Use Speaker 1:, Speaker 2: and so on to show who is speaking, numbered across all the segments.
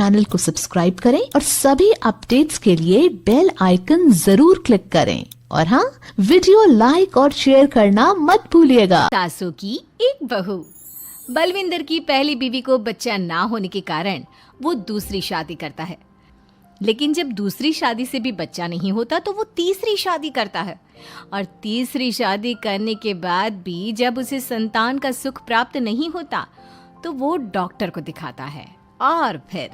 Speaker 1: Channel को subscribe करें और सभी अपडेट्स के लिए बेल आइकन जरूर क्लिक करें। और हाँ, वीडियो लाइक और शेयर करना मत भूलिएगा।
Speaker 2: सासू की एक बहू। बलविंदर की पहली बीवी को बच्चा ना होने के कारण वो दूसरी शादी करता है, लेकिन जब दूसरी शादी से भी बच्चा नहीं होता तो वो तीसरी शादी करता है, और तीसरी शादी करने के बाद भी जब उसे संतान का सुख प्राप्त नहीं होता तो वो डॉक्टर को दिखाता है। और फिर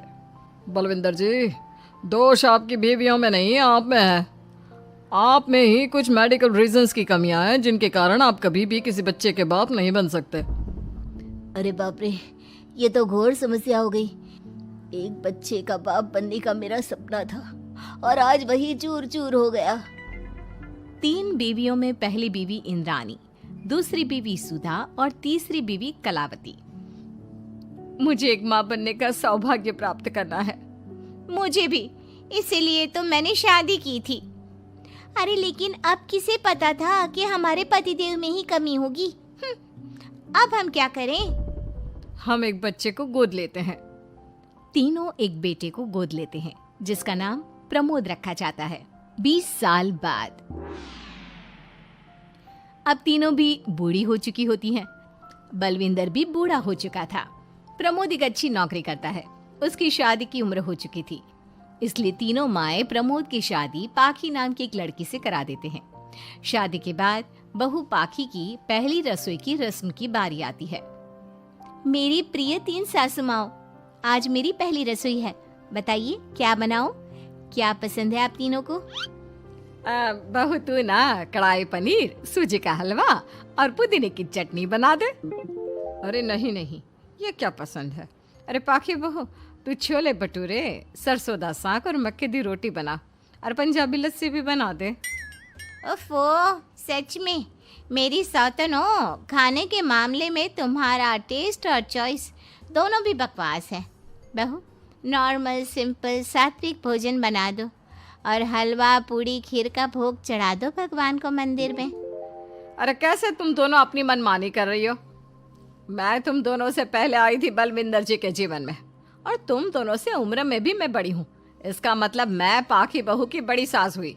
Speaker 3: बलविंदर जी, दोष आपकी बीवियों में नहीं, आप में है। आप में ही कुछ मेडिकल रीजंस की कमियां हैं जिनके कारण आप कभी भी किसी बच्चे के बाप नहीं बन सकते।
Speaker 4: अरे बाप रे, ये तो घोर समस्या हो गई। एक बच्चे का बाप बनने का मेरा सपना था और आज वही चूर चूर हो गया।
Speaker 2: 3 बीवियों में पहली बीवी इंद्राणी, दूसरी बीवी सुधा और तीसरी बीवी कलावती। मुझे एक माँ बनने का सौभाग्य प्राप्त करना है।
Speaker 4: मुझे भी, इसीलिए तो मैंने शादी की थी। अरे लेकिन अब किसे पता था कि हमारे पतिदेव में ही कमी होगी। अब हम क्या करें?
Speaker 3: हम एक बच्चे को गोद लेते हैं।
Speaker 2: तीनों एक बेटे को गोद लेते हैं जिसका नाम प्रमोद रखा जाता है। 20 साल बाद अब तीनों भी बूढ़ी हो चुकी होती हैं। बलविंदर भी बूढ़ा हो चुका था। प्रमोद एक अच्छी नौकरी करता है। उसकी शादी की उम्र हो चुकी थी, इसलिए तीनों माएं प्रमोद की शादी पाखी नाम की एक लड़की से करा देते हैं। शादी के बाद बहू पाखी की पहली रसोई की रस्म की बारी आती है।
Speaker 4: मेरी प्रिय 3 सासू माओ, आज मेरी पहली रसोई है। बताइए क्या बनाऊं? क्या पसंद है आप तीनों को?
Speaker 3: बहू तू ना कढ़ाई पनीर, सूजी का हलवा और पुदीने की चटनी बना दे। अरे नहीं नहीं, ये क्या पसंद है? अरे पाखी बहू, तू छोले भटूरे, सरसों दा साग और मक्के दी रोटी बना, और पंजाबी लस्सी भी बना दे।
Speaker 4: ओफो, सच में मेरी सौतन हो, खाने के मामले में तुम्हारा टेस्ट और चॉइस दोनों भी बकवास है। बहू, नॉर्मल सिंपल सात्विक भोजन बना दो और हलवा पूड़ी खीर का भोग चढ़ा दो भगवान को मंदिर में।
Speaker 3: अरे कैसे तुम दोनों अपनी मनमानी कर रही हो? मैं तुम दोनों से पहले आई थी बलविंदर जी के जीवन में, और तुम दोनों से उम्र में भी मैं बड़ी हूँ। इसका मतलब मैं पाखी बहू की बड़ी सास हुई?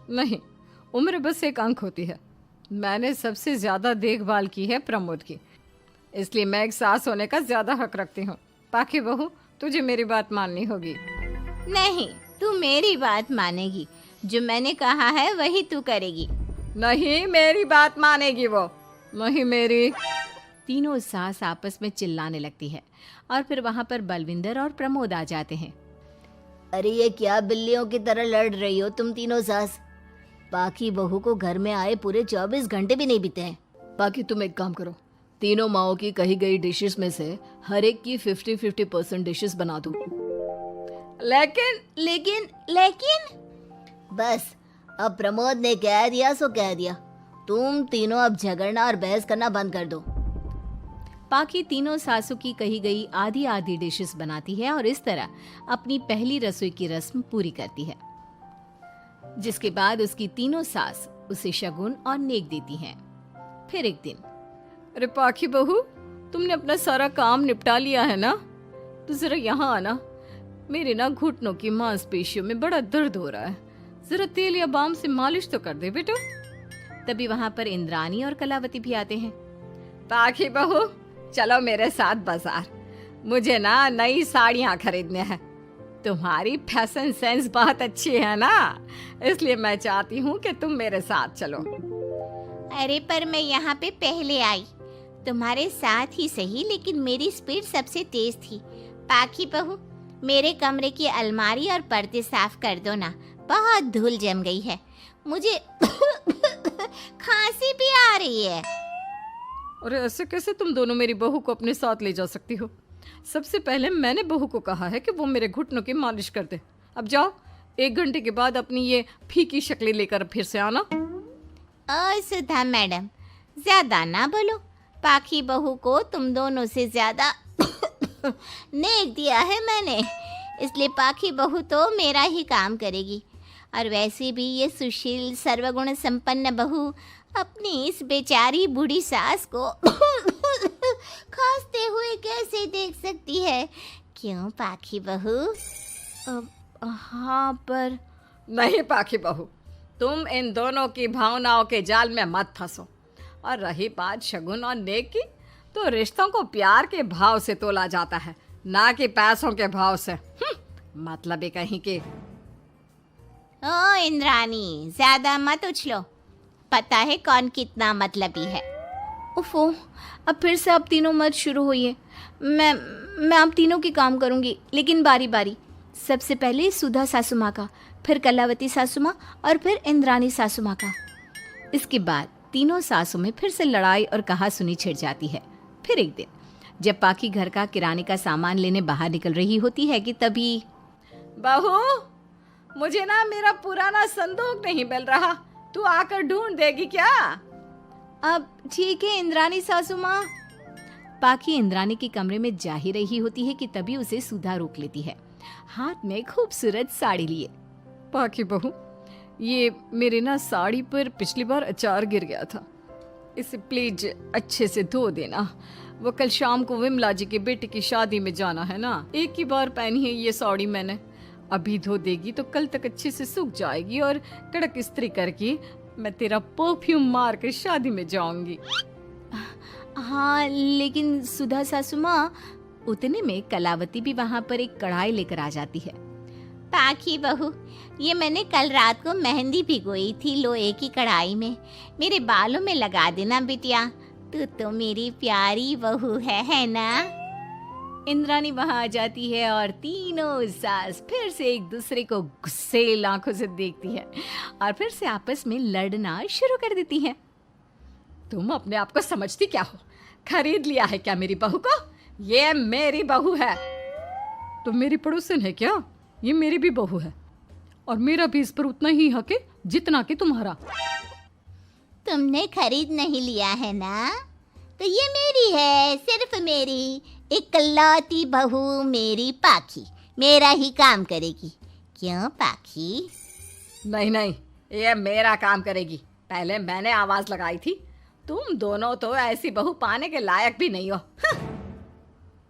Speaker 3: नहीं, उम्र बस एक अंक होती है। मैंने सबसे ज्यादा देखभाल की है प्रमोद की, इसलिए मैं एक सास होने का ज्यादा हक रखती हूँ। पाखी बहू, तुझे मेरी बात माननी होगी।
Speaker 4: नहीं, तू मेरी बात मानेगी। जो मैंने कहा है वही तू करेगी।
Speaker 3: नहीं, मेरी बात मानेगी वो। नहीं मेरी।
Speaker 2: तीनों सास आपस में चिल्लाने लगती है और फिर वहां पर बलविंदर और प्रमोद आ जाते हैं।
Speaker 4: अरे ये क्या बिल्लियों की तरह लड़ रही हो तुम तीनों सास? बाकी बहू को घर में आए पूरे 24 घंटे भी नहीं बीते हैं।
Speaker 3: बाकी तुम एक काम करो, तीनों माओं की कही गई डिशेस में से हर एक की 50-50% डिशेस बना दो।
Speaker 4: लेकिन बस, अब प्रमोद ने कह दिया सो कह दिया। तुम तीनों अब झगड़ना और बहस करना बंद कर दो।
Speaker 2: पाखी तीनों सासू की कही गई आधी आधी डिशेस बनाती है और इस तरह अपनी पहली रसोई की रस्म पूरी करती है, जिसके बाद उसकी तीनों सास उसे शगुन और नेक देती हैं। फिर एक दिन,
Speaker 3: अरे पाखी बहू, तुमने अपना सारा काम निपटा लिया है ना? तो जरा यहाँ आना। मेरे ना घुटनों की मांसपेशियों में बड़ा दर्द हो रहा है। जरा तेल या बाम से मालिश तो कर दे बेटा।
Speaker 2: तभी वहां पर इंद्राणी और कलावती भी आते हैं।
Speaker 3: पाखी बहू, चलो मेरे साथ बाजार। मुझे ना नई साड़ियाँ खरीदने हैं। तुम्हारी फैशन सेंस बहुत अच्छी है ना, इसलिए मैं चाहती हूँ कि तुम मेरे साथ चलो।
Speaker 4: अरे पर मैं यहाँ पे पहले आई, तुम्हारे साथ ही सही, लेकिन मेरी स्पीड सबसे तेज थी। पाखी बहू, मेरे कमरे की अलमारी और पर्दे साफ कर दो ना, बहुत धूल जम गई है। मुझे खांसी भी आ रही है।
Speaker 3: अरे ऐसे कैसे तुम दोनों मेरी बहू को अपने साथ ले जा सकती हो? सबसे पहले मैंने बहू को कहा है कि वो मेरे घुटनों की मालिश कर दे। अब जाओ, 1 घंटे के बाद अपनी ये फीकी शक्लें लेकर फिर से आना।
Speaker 4: सुधा मैडम, ज्यादा ना बोलो। पाखी बहू को तुम दोनों से ज्यादा नेक दिया है मैंने, इसलिए पाखी बहू तो मेरा ही काम करेगी। और वैसे भी ये सुशील सर्वगुण संपन्न बहू अपनी इस बेचारी बूढ़ी सास को खांसते हुए कैसे देख सकती है? क्यों पाखी बहू?
Speaker 2: हाँ पर
Speaker 3: नहीं पाखी बहू, तुम इन दोनों की भावनाओं के जाल में मत फंसो। और रही बात शगुन और नेक की, तो रिश्तों को प्यार के भाव से तोला जाता है, ना कि पैसों के भाव से। मतलब ही कहीं के।
Speaker 4: ओ इंद्रानी, ज्यादा मत उछलो, पता है कौन कितना मतलबी है।
Speaker 2: उफो, अब फिर से आप तीनों मत शुरू होइए। मैं आप तीनों के काम करूंगी, लेकिन बारी बारी। सबसे पहले सुधा सासू माँ का, फिर कलावती सासू माँ और फिर इंद्रानी सासू माँ का। इसके बाद तीनों सासों में फिर से लड़ाई और कहासुनी छिड़ जाती है। फिर एक दिन जब पाखी घर का किराने का सामान लेने बाहर निकल रही होती है कि तभी,
Speaker 3: बहू, मुझे ना मेरा पुराना संदूक नहीं मिल रहा, तू आकर ढूंढ देगी क्या?
Speaker 2: अब ठीक है इंद्रानी सासू माँ। पाखी इंद्रानी के कमरे में जा ही रही होती है कि तभी उसे सुधा रोक लेती है, हाथ में खूबसूरत साड़ी लिए।
Speaker 3: पाखी बहू, ये मेरे ना साड़ी पर पिछली बार अचार गिर गया था, इसे प्लीज अच्छे से धो देना। वो कल शाम को विमला जी के बेटे की शादी में जाना है ना, एक ही बार पहनी है ये साड़ी मैंने। अभी धो देगी तो कल तक अच्छे से सूख जाएगी और कड़क इस्त्री करके मैं तेरा परफ्यूम मार कर शादी में जाऊंगी।
Speaker 2: हाँ, लेकिन सुधा सासू माँ, उतने में कलावती भी वहाँ पर एक कढ़ाई लेकर आ जाती है।
Speaker 4: पाखी बहू, ये मैंने कल रात को मेहंदी भिगोई थी लोहे की कढ़ाई में, मेरे बालों में लगा देना बिटिया, तू तो मेरी प्यारी बहू है ना?
Speaker 2: इंद्रानी वहाँ आ जाती है और तीनों सास फिर से एक दूसरे को गुस्सेल आंखों से देखती है और फिर से आपस में लड़ना शुरू कर देती है।
Speaker 3: तुम अपने आप को समझती क्या हो? खरीद लिया है क्या मेरी बहू को? ये मेरी बहू है। तुम मेरी पड़ोसन है क्या? ये मेरी भी बहू है और मेरा भी इस पर उतना ही हक है जितना कि तुम्हारा।
Speaker 4: तुमने खरीद नहीं लिया है ना, तो ये मेरी है, सिर्फ मेरी इकलौती बहू, मेरी पाखी, मेरा ही काम करेगी। क्यों पाखी?
Speaker 3: नहीं नहीं, ये मेरा काम करेगी। पहले मैंने आवाज लगाई थी। तुम दोनों तो ऐसी बहू पाने के लायक भी नहीं हो।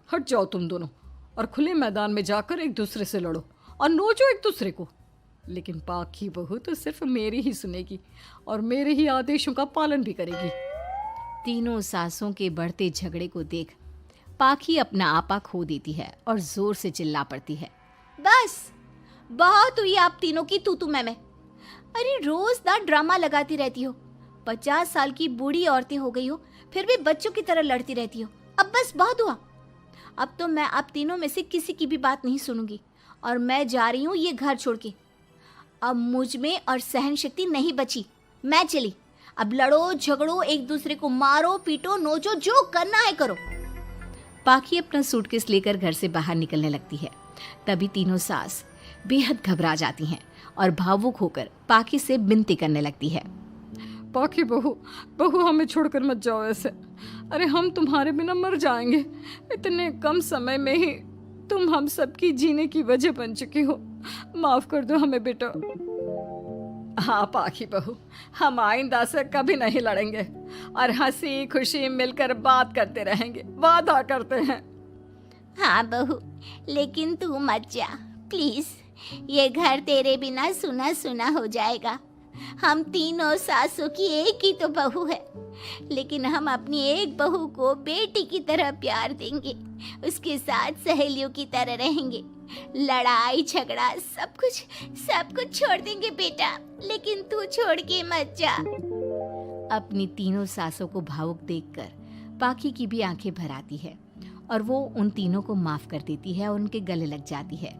Speaker 3: हट जाओ तुम दोनों और खुले मैदान में जाकर एक दूसरे से लड़ो और नोचो एक दूसरे को। लेकिन पाखी बहू तो सिर्फ मेरी ही सुनेगी और मेरे ही आदेशों का पालन भी करेगी।
Speaker 2: तीनों सासों के बढ़ते झगड़े को देख पाखी अपना आपा खो देती है और जोर से चिल्ला पड़ती है, बस बहुत हुई आप तीनों की तू मैं। अरे रोज ना ड्रामा लगाती रहती हो, 50 साल की बूढ़ी औरतें हो गई हो, फिर भी बच्चों की तरह लड़ती रहती हो। अब बस बहुत हुआ। अब तो मैं आप तीनों में से किसी की भी बात नहीं सुनूंगी और मैं जा रही हूँ ये घर छोड़ के। अब मुझ में और सहन शक्ति नहीं बची, मैं चली। अब लड़ो झगड़ो, एक दूसरे को मारो पीटो नोचो, जो करना है करो। पाखी अपना सूटकेस लेकर घर से बाहर निकलने लगती है। तभी तीनों सास बेहद घबरा जाती हैं और भावुक होकर पाखी से विनती करने लगती है,
Speaker 3: पाखी बहू, बहू हमें छोड़कर मत जाओ ऐसे। अरे हम तुम्हारे बिना मर जाएंगे। इतने कम समय में ही तुम हम सबकी जीने की वजह बन चुकी हो। माफ कर दो हमें बेटा। हाँ पाखी बहू, हम आइंदा से कभी नहीं लड़ेंगे और हंसी खुशी मिलकर बात करते रहेंगे, वादा करते हैं।
Speaker 4: हाँ बहू, लेकिन तू मत जा प्लीज, ये घर तेरे बिना सुना सुना हो जाएगा। हम तीनों सासों की एक ही तो बहू है, लेकिन हम अपनी एक बहू को बेटी की तरह प्यार देंगे, उसके साथ सहेलियों की तरह रहेंगे। लड़ाई झगड़ा सब कुछ छोड़ देंगे बेटा, लेकिन तू छोड़ के मत जा।
Speaker 2: अपनी तीनों सासों को भावुक देखकर पाखी की भी आंखें भर आती है और वो उन तीनों को माफ कर देती है और उनके गले लग जाती है।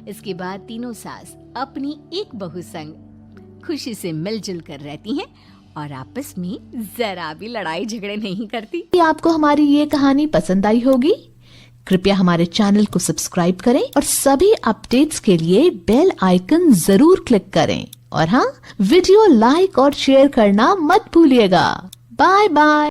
Speaker 2: इसके बाद तीनों सास अपनी एक बहू संग खुशी से मिलजुल कर रहती हैं और आपस में जरा भी लड़ाई झगड़े नहीं करती।
Speaker 1: आपको हमारी ये कहानी पसंद आई होगी। कृपया हमारे चैनल को सब्सक्राइब करें और सभी अपडेट्स के लिए बेल आइकन जरूर क्लिक करें। और हाँ, वीडियो लाइक और शेयर करना मत भूलिएगा। Bye bye.